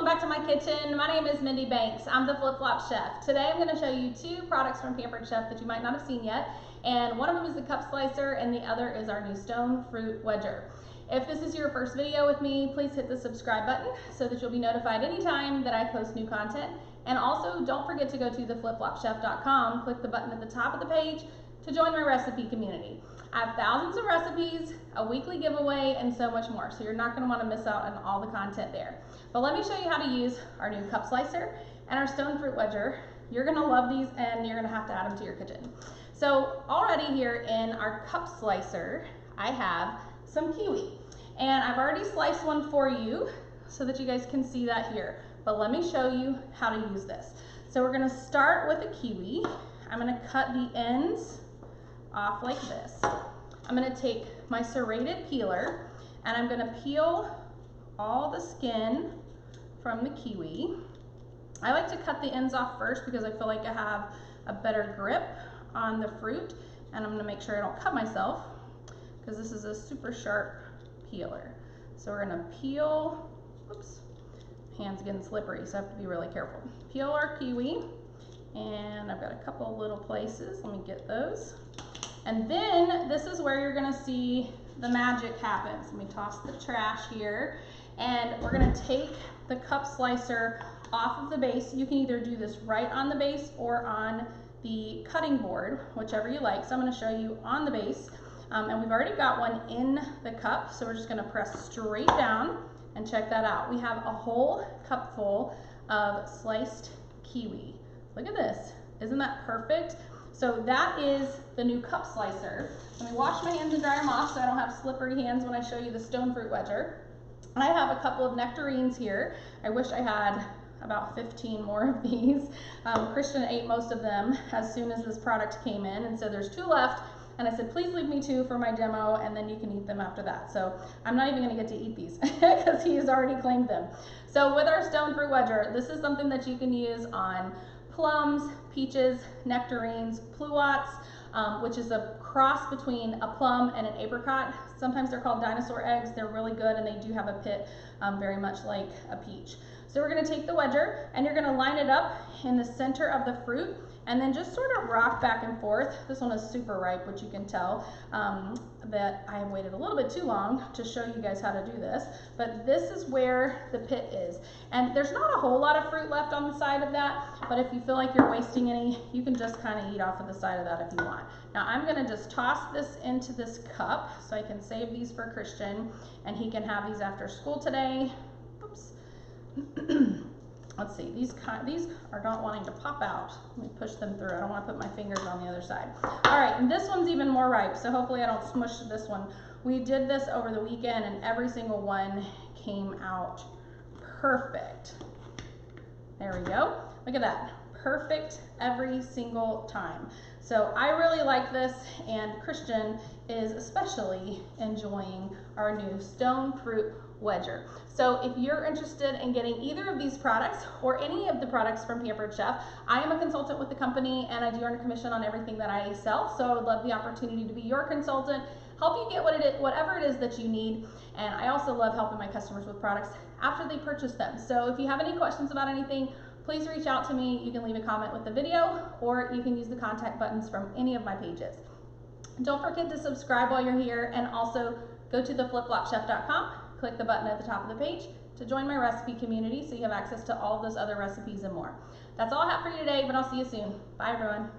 back to my kitchen. My name is Mindy Banks. I'm the Flip Flop Chef. Today I'm going to show you two products from Pampered Chef that you might not have seen yet. And one of them is the cup slicer and the other is our new stone fruit wedger. If this is your first video with me, please hit the subscribe button so that you'll be notified anytime that I post new content. And also don't forget to go to theflipflopchef.com, click the button at the top of the page to join my recipe community. I have thousands of recipes, a weekly giveaway, and so much more. So you're not going to want to miss out on all the content there. But let me show you how to use our new cup slicer and our stone fruit wedger. You're going to love these and you're going to have to add them to your kitchen. So already here in our cup slicer, I have some kiwi. And I've already sliced one for you so that you guys can see that here. But let me show you how to use this. So we're going to start with a kiwi. I'm going to cut the ends off like this. I'm going to take my serrated peeler and I'm going to peel all the skin from the kiwi. I like to cut the ends off first because I feel like I have a better grip on the fruit, and I'm going to make sure I don't cut myself because this is a super sharp peeler. So we're going to peel, oops, hand's getting slippery so I have to be really careful. Peel our kiwi, and I've got a couple little places. Let me get those. And then this is where you're going to see the magic happen. So let me toss the trash here, and we're going to take the cup slicer off of the base. You can either do this right on the base or on the cutting board, whichever you like. So I'm going to show you on the base, and we've already got one in the cup, so we're just going to press straight down and check that out. We have a whole cup full of sliced kiwi. Look at this. Isn't that perfect? So that is the new cup slicer. Let me wash my hands and dry them off so I don't have slippery hands when I show you the stone fruit wedger. I have a couple of nectarines here. I wish I had about 15 more of these. Christian ate most of them as soon as this product came in, and so there's 2 left. And I said, please leave me 2 for my demo, and then you can eat them after that. So I'm not even gonna get to eat these because he has already claimed them. So with our stone fruit wedger, this is something that you can use on plums, peaches, nectarines, pluots, which is a cross between a plum and an apricot. Sometimes they're called dinosaur eggs. They're really good, and they do have a pit very much like a peach. So we're going to take the wedger and you're going to line it up in the center of the fruit and then just sort of rock back and forth. This one is super ripe, which you can tell that I have waited a little bit too long to show you guys how to do this, but this is where the pit is. And there's not a whole lot of fruit left on the side of that, but if you feel like you're wasting any, you can just kind of eat off of the side of that if you want. Now I'm going to just toss this into this cup so I can save these for Christian and he can have these after school today. Oops. Let's see, these are not wanting to pop out. Let me push them through. I don't want to put my fingers on the other side. All right, and this one's even more ripe, so hopefully I don't smush this one. We did this over the weekend and every single one came out perfect. There we go. Look at that. Perfect every single time. So I really like this, and Christian is especially enjoying our new stone fruit wedger. So if you're interested in getting either of these products or any of the products from Pampered Chef, I am a consultant with the company and I do earn a commission on everything that I sell. So I would love the opportunity to be your consultant, help you get whatever it is that you need. And I also love helping my customers with products after they purchase them. So if you have any questions about anything, please reach out to me. You can leave a comment with the video or you can use the contact buttons from any of my pages. Don't forget to subscribe while you're here, and also go to theflipflopchef.com. Click the button at the top of the page to join my recipe community so you have access to all of those other recipes and more. That's all I have for you today, but I'll see you soon. Bye, everyone.